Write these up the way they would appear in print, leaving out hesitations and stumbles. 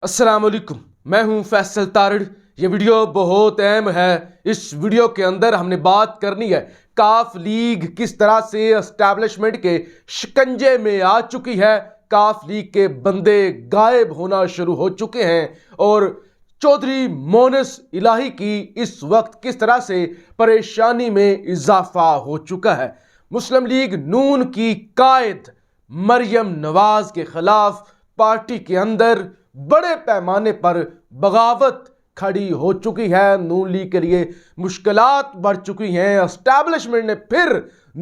अस्सलाम वालेकुम, मैं हूं फैसल तारड़। ये वीडियो बहुत अहम है। इस वीडियो के अंदर हमने बात करनी है काफ लीग किस तरह से एस्टैब्लिशमेंट के शिकंजे में आ चुकी है। काफ लीग के बंदे गायब होना शुरू हो चुके हैं और चौधरी मोनस इलाही की इस वक्त किस तरह से परेशानी में इजाफा हो चुका है। मुस्लिम लीग नून की कायद मरियम नवाज के खिलाफ पार्टी के अंदर बड़े पैमाने पर बगावत खड़ी हो चुकी है। नून लीग के लिए मुश्किलात बढ़ चुकी हैं। एस्टैब्लिशमेंट ने फिर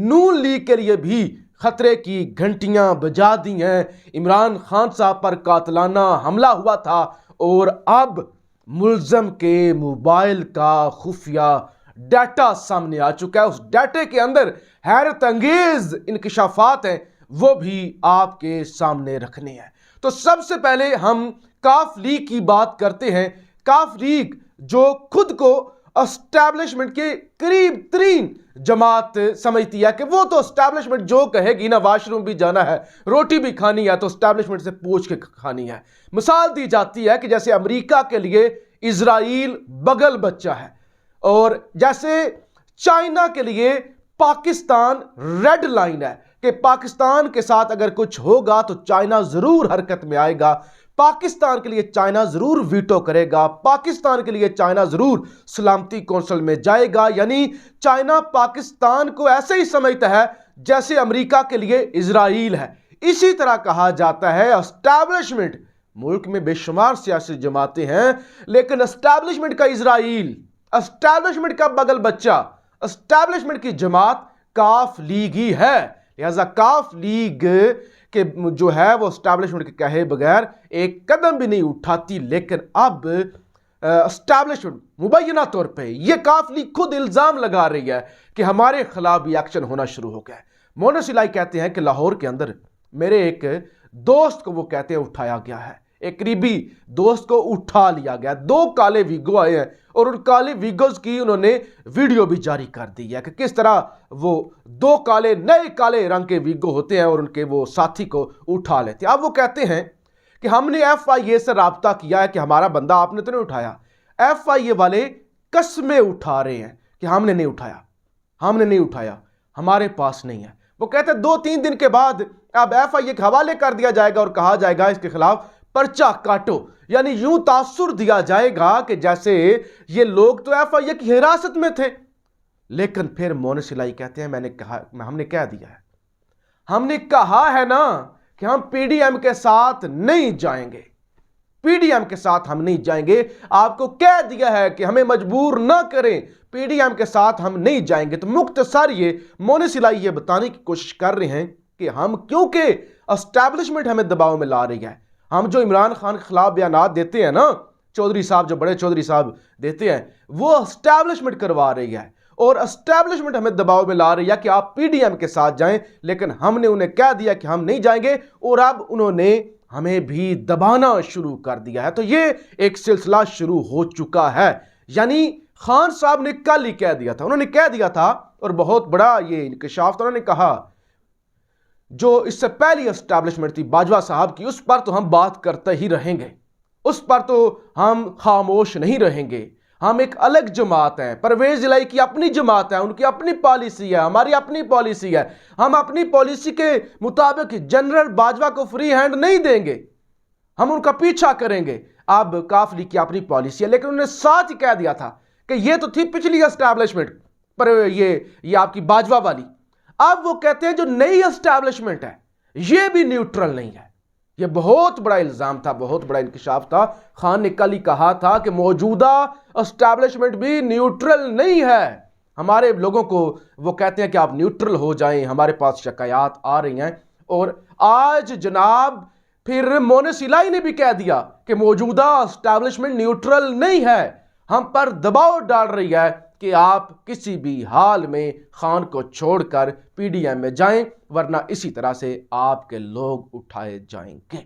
नून लीग के लिए भी खतरे की घंटियां बजा दी हैं। इमरान खान साहब पर कातलाना हमला हुआ था और अब मुल्ज़म के मोबाइल का खुफिया डाटा सामने आ चुका है। उस डाटे के अंदर हैरत अंगेज इंकशाफात हैं, वो भी आपके सामने रखने हैं। तो सबसे पहले हम काफ लीग की बात करते हैं। काफ लीग जो खुद को एस्टैब्लिशमेंट के करीब तरीन जमात समझती है कि वो तो एस्टैब्लिशमेंट जो कहेगी ना, वॉशरूम भी जाना है, रोटी भी खानी है तो एस्टैब्लिशमेंट से पूछ के खानी है। मिसाल दी जाती है कि जैसे अमेरिका के लिए इजराइल बगल बच्चा है और जैसे चाइना के लिए पाकिस्तान रेड लाइन है कि पाकिस्तान के साथ अगर कुछ होगा तो चाइना जरूर हरकत में आएगा। पाकिस्तान के लिए चाइना जरूर वीटो करेगा। पाकिस्तान के लिए चाइना जरूर सलामती कौंसिल में जाएगा। यानी चाइना पाकिस्तान को ऐसे ही समझता है जैसे अमेरिका के लिए इजराइल है। इसी तरह कहा जाता है एस्टैब्लिशमेंट। मुल्क में बेशुमार सियासी जमातें हैं, लेकिन एस्टैब्लिशमेंट का इजराइल, एस्टैब्लिशमेंट का बगल बच्चा, एस्टैब्लिशमेंट की जमात काफ लीग ही है। लिहाजा काफ लीग के जो है वो एस्टैब्लिशमेंट के कहे बगैर एक कदम भी नहीं उठाती। लेकिन अब एस्टैब्लिशमेंट मुबैना तौर पे ये काफ लीग खुद इल्ज़ाम लगा रही है कि हमारे खिलाफ भी एक्शन होना शुरू हो गया है। मोनस इलाही कहते हैं कि लाहौर के अंदर मेरे एक दोस्त को वो कहते हैं उठाया गया है, एक करीबी दोस्त को उठा लिया गया। 2 काले वीगो आए हैं और उन काले वीगोज की उन्होंने वीडियो भी जारी कर दी है कि किस तरह वो 2 काले नए काले रंग के वीगो होते हैं और उनके वो साथी को उठा लेते हैं। अब वो कहते हैं कि हमने FIA से राब्ता किया है कि हमारा बंदा आपने तो नहीं उठाया। FIA वाले कस्में उठा रहे हैं कि हमने नहीं उठाया, हमने नहीं उठाया, हमारे पास नहीं है। वो कहते हैं 2-3 दिन के बाद अब FIA के हवाले कर दिया जाएगा और कहा जाएगा इसके खिलाफ पर्चा काटो। यानी यूं तासुर दिया जाएगा कि जैसे ये लोग तो FIA की हिरासत में थे। लेकिन फिर मोनस इलाही कहते हैं हमने कह दिया है, हमने कहा है ना कि हम PDM के साथ नहीं जाएंगे, PDM के साथ हम नहीं जाएंगे। आपको कह दिया है कि हमें मजबूर ना करें, PDM के साथ हम नहीं जाएंगे। तो मुख्तसर ये मोनस इलाही ये बताने की कोशिश कर रहे हैं कि हम, क्योंकि एस्टैब्लिशमेंट हमें दबाव में ला रही है, हम जो इमरान खान के खिलाफ बयानात देते हैं ना, चौधरी साहब, जो बड़े चौधरी साहब देते हैं, वो एस्टैब्लिशमेंट करवा रही है और एस्टैब्लिशमेंट हमें दबाव में ला रही है कि आप PDM के साथ जाएं। लेकिन हमने उन्हें कह दिया कि हम नहीं जाएंगे और अब उन्होंने हमें भी दबाना शुरू कर दिया है। तो ये एक सिलसिला शुरू हो चुका है। यानी खान साहब ने कल ही कह दिया था, उन्होंने कह दिया था और बहुत बड़ा ये इंकशाफ था। उन्होंने कहा जो इससे पहली एस्टैब्लिशमेंट थी बाजवा साहब की, उस पर तो हम बात करते ही रहेंगे, उस पर तो हम खामोश नहीं रहेंगे। हम एक अलग जमात है, परवेज इलाही की अपनी जमात है, उनकी अपनी पॉलिसी है, हमारी अपनी पॉलिसी है। हम अपनी पॉलिसी के मुताबिक जनरल बाजवा को फ्री हैंड नहीं देंगे, हम उनका पीछा करेंगे। अब काफ लीग की अपनी पॉलिसी है, लेकिन उन्होंने साथ ही कह दिया था कि ये तो थी पिछली एस्टैब्लिशमेंट पर ये आपकी बाजवा वाली। अब वो कहते हैं जो नई एस्टैब्लिशमेंट है ये भी न्यूट्रल नहीं है। ये बहुत बड़ा इल्जाम था, बहुत बड़ा इंकशाफ था। खान ने कल ही कहा था कि मौजूदा एस्टैब्लिशमेंट भी न्यूट्रल नहीं है। हमारे लोगों को वो कहते हैं कि आप न्यूट्रल हो जाएं, हमारे पास शिकायत आ रही हैं। और आज जनाब फिर मोनस इलाही ने भी कह दिया कि मौजूदा एस्टैब्लिशमेंट न्यूट्रल नहीं है, हम पर दबाव डाल रही है कि आप किसी भी हाल में खान को छोड़कर PDM में जाएं, वरना इसी तरह से आपके लोग उठाए जाएंगे।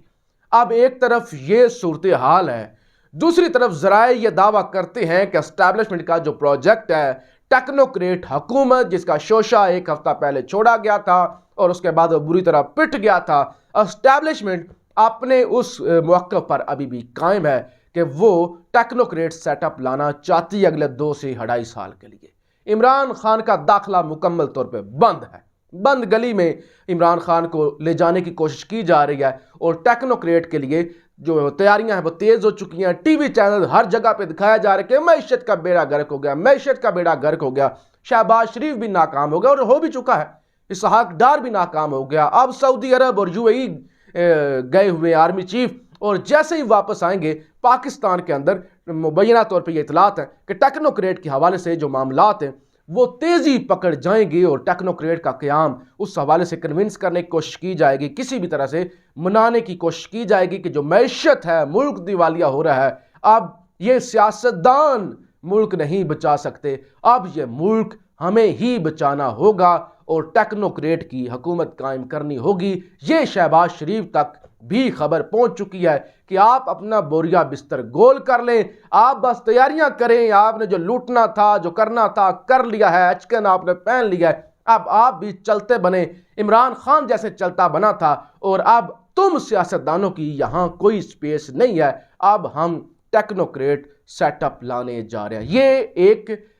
अब एक तरफ ये सूरत हाल है, दूसरी तरफ जराए ये दावा करते हैं कि एस्टैब्लिशमेंट का जो प्रोजेक्ट है टेक्नोक्रेट हुकूमत, जिसका शोशा 1 हफ्ता पहले छोड़ा गया था और उसके बाद वो बुरी तरह पिट गया था, एस्टैब्लिशमेंट अपने उस मौक़िफ़ पर अभी भी कायम है कि वो टेक्नोक्रेट सेटअप लाना चाहती है अगले 2 से 2.5 साल के लिए। इमरान खान का दाखिला मुकम्मल तौर पे बंद है। बंद गली में इमरान खान को ले जाने की कोशिश की जा रही है और टेक्नोक्रेट के लिए जो तैयारियां हैं वो तेज़ हो चुकी हैं। टीवी चैनल हर जगह पे दिखाया जा रहा है कि मैशत का बेड़ा गर्क हो गया, मैशत का बेड़ा गर्क हो गया। शहबाज शरीफ भी नाकाम हो गया और हो भी चुका है। इसहाक डार भी नाकाम हो गया। अब सऊदी अरब और यूएई गए हुए आर्मी चीफ और जैसे ही वापस आएंगे पाकिस्तान के अंदर मुबैना तौर पे ये इतलात है कि टेक्नोक्रेट के हवाले से जो मामलात हैं वो तेज़ी पकड़ जाएंगे और टेक्नोक्रेट का क़याम उस हवाले से कन्विंस करने की कोशिश की जाएगी, किसी भी तरह से मनाने की कोशिश की जाएगी कि जो मैशत है, मुल्क दिवालिया हो रहा है। अब ये सियासतदान मुल्क नहीं बचा सकते, अब ये मुल्क हमें ही बचाना होगा और टेक्नोक्रेट की हुकूमत कायम करनी होगी। ये शहबाज शरीफ तक भी खबर पहुंच चुकी है कि आप अपना बोरिया बिस्तर गोल कर लें, आप बस तैयारियां करें, आपने जो लूटना था, जो करना था कर लिया है, अचकन आपने पहन लिया है, अब आप भी चलते बने, इमरान खान जैसे चलता बना था और अब तुम सियासतदानों की यहाँ कोई स्पेस नहीं है। अब हम टेक्नोक्रेट सेटअप लाने जा रहे हैं। ये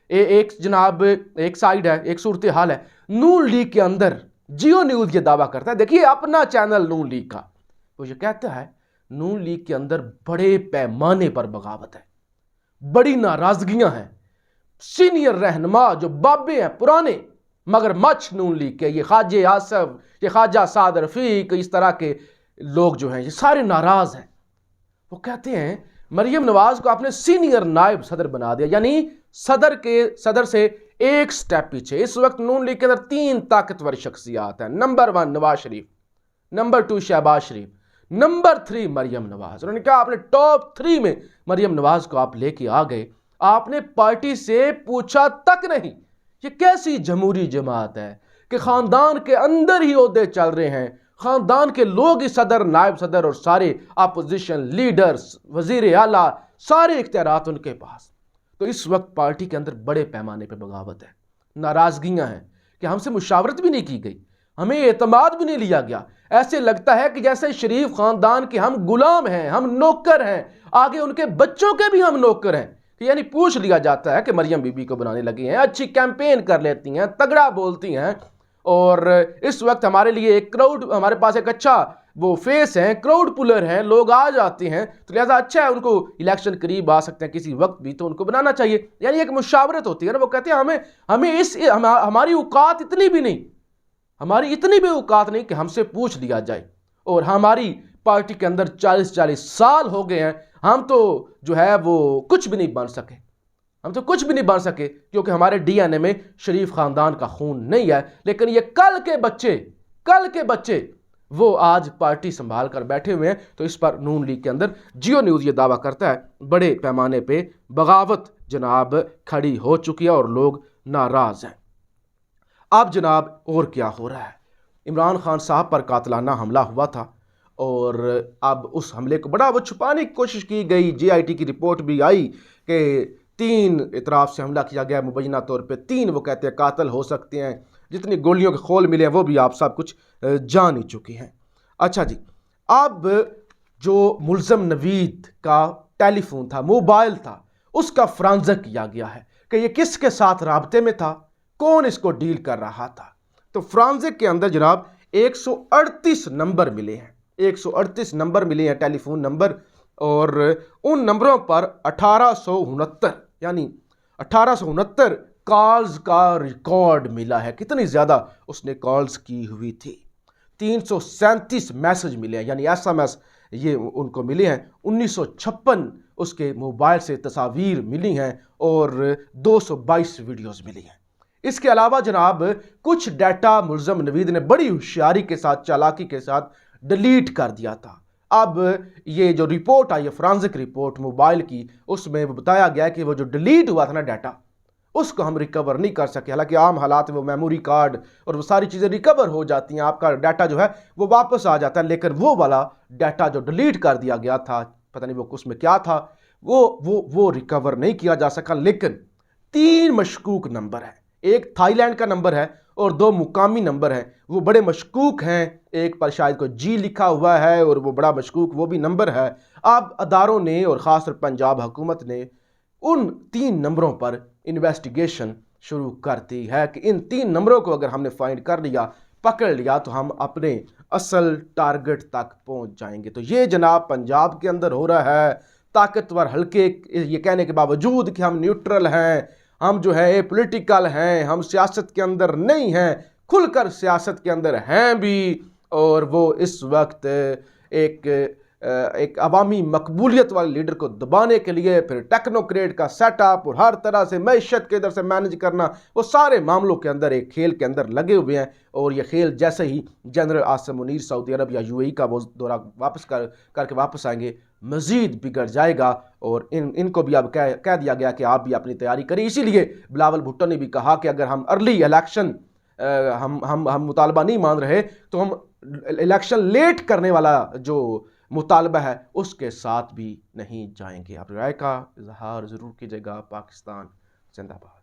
एक जनाब एक साइड है, एक सूरत हाल है। नून लीग के अंदर जियो न्यूज़ ये दावा करता है, देखिए अपना चैनल नून लीग का, वो ये कहता है नून लीग के अंदर बड़े पैमाने पर बगावत है, बड़ी नाराजगियां हैं। सीनियर रहनुमा जो बाबे हैं पुराने मगर मच नून लीग के, ये ख्वाजा आसफ, ये ख्वाजा साद रफीक, इस तरह के लोग जो हैं ये सारे नाराज हैं। वो कहते हैं मरियम नवाज को आपने सीनियर नायब सदर बना दिया, यानी सदर से एक स्टेप पीछे। इस वक्त नून लीग के अंदर 3 ताकतवर शख्सियात हैं। नंबर 1 नवाज शरीफ, नंबर 2 शहबाज शरीफ, नंबर 3 मरियम नवाज। उन्होंने कहा आपने टॉप 3 में मरियम नवाज को आप लेके आ गए, आपने पार्टी से पूछा तक नहीं। ये कैसी जमहूरी जमात है कि खानदान के अंदर ही ओहदे चल रहे हैं, खानदान के लोग ही सदर, नायब सदर और सारे अपोजिशन लीडर्स, वजीर आला, सारे इख्तियारात उनके पास। तो इस वक्त पार्टी के अंदर बड़े पैमाने पर बगावत है, नाराजगियां हैं कि हमसे मुशावरत भी नहीं की गई, हमें एतमाद भी नहीं लिया गया। ऐसे लगता है कि जैसे शरीफ खानदान के हम गुलाम हैं, हम नौकर हैं, आगे उनके बच्चों के भी हम नौकर हैं। कि यानी पूछ लिया जाता है कि मरियम बीबी को बनाने लगी हैं, अच्छी कैंपेन कर लेती हैं, तगड़ा बोलती हैं और इस वक्त हमारे लिए एक क्राउड, हमारे पास एक अच्छा वो फेस है, क्राउड पुलर हैं, लोग आ जाते हैं, तो लिहाजा अच्छा है, उनको इलेक्शन करीब आ सकते हैं किसी वक्त भी, तो उनको बनाना चाहिए। यानी एक मुशावरत होती है ना। वो कहते हैं हमारी औकात इतनी भी नहीं, हमारी इतनी भी औकात नहीं कि हमसे पूछ लिया जाए। और हमारी पार्टी के अंदर 40-40 साल हो गए हैं, हम तो जो है वो कुछ भी नहीं बन सके, हम तो कुछ भी नहीं बन सके क्योंकि हमारे डीएनए में शरीफ खानदान का खून नहीं है। लेकिन ये कल के बच्चे वो आज पार्टी संभाल कर बैठे हुए हैं। तो इस पर नून लीग के अंदर जियो न्यूज़ ये दावा करता है बड़े पैमाने पे बगावत जनाब खड़ी हो चुकी है और लोग नाराज हैं। अब जनाब और क्या हो रहा है, इमरान खान साहब पर कातलाना हमला हुआ था और अब उस हमले को बड़ा वो छुपाने की कोशिश की गई। JIT की रिपोर्ट भी आई कि 3 इतराफ से हमला किया गया, मुबैना तौर पे 3 वो कहते हैं कातल हो सकते हैं। जितनी गोलियों के खोल मिले हैं वो भी आप सब कुछ जान ही चुके हैं। अच्छा जी, अब जो मुल्ज़म नवीद का टेलीफोन था, मोबाइल था, उसका फ्रांज़ा किया गया है कि ये किसके साथ राब्ते में था, कौन इसको डील कर रहा था। तो फ्रांज़िक के अंदर जनाब 138 नंबर मिले हैं, 138 नंबर मिले हैं टेलीफोन नंबर, और उन नंबरों पर 1869 यानी 1869 कॉल्स का रिकॉर्ड मिला है। कितनी ज़्यादा उसने कॉल्स की हुई थी। 337 मैसेज मिले हैं यानी SMS ये उनको मिले हैं। 1956 उसके मोबाइल से तस्वीर मिली हैं और 222 वीडियोस मिली हैं। इसके अलावा जनाब कुछ डाटा मुल्ज़म नवीद ने बड़ी होशियारी के साथ, चालाकी के साथ डिलीट कर दिया था। अब ये जो रिपोर्ट आई है, फ्रांसिक रिपोर्ट मोबाइल की, उसमें बताया गया कि वो जो डिलीट हुआ था ना डाटा, उसको हम रिकवर नहीं कर सके। हालांकि आम हालात में वो मेमोरी कार्ड और वो सारी चीज़ें रिकवर हो जाती हैं, आपका डाटा जो है वो वापस आ जाता है, लेकिन वो वाला डाटा जो डिलीट कर दिया गया था, पता नहीं वो उसमें क्या था, वो रिकवर नहीं किया जा सका। लेकिन 3 मशकूक नंबर है, एक थाईलैंड का नंबर है और 2 मुकामी नंबर हैं, वो बड़े मशकूक हैं। एक पर शायद कोई जी लिखा हुआ है और वो बड़ा मशकूक वो भी नंबर है। अब अदारों ने और ख़ासतौर पंजाब हुकूमत ने उन 3 नंबरों पर इन्वेस्टिगेशन शुरू कर दी है कि इन 3 नंबरों को अगर हमने फाइंड कर लिया, पकड़ लिया, तो हम अपने असल टारगेट तक पहुंच जाएंगे। तो ये जनाब पंजाब के अंदर हो रहा है। ताकतवर हल्के ये कहने के बावजूद कि हम न्यूट्रल हैं, हम जो है पॉलिटिकल हैं, हम सियासत के अंदर नहीं हैं, खुलकर सियासत के अंदर हैं भी। और वो इस वक्त एक अवामी मकबूलियत वाले लीडर को दबाने के लिए फिर टेक्नोक्रेट का सेटअप और हर तरह से मैशत के इधर से मैनेज करना, वो सारे मामलों के अंदर एक खेल के अंदर लगे हुए हैं। और ये खेल जैसे ही जनरल आसिम मुनीर सऊदी अरब या यूएई का वो दौरा वापस करके वापस आएंगे, मज़ीद बिगड़ जाएगा। और इनको भी अब कह दिया गया कि आप भी अपनी तैयारी करें। इसीलिए बिलावल भुट्टो ने भी कहा कि अगर हम अर्ली इलेक्शन हम मुतालबा नहीं मान रहे, तो हम इलेक्शन लेट करने वाला जो मुतालबा है उसके साथ भी नहीं जाएंगे। आप राय का इजहार ज़रूर कीजिएगा। पाकिस्तान जिंदाबाद।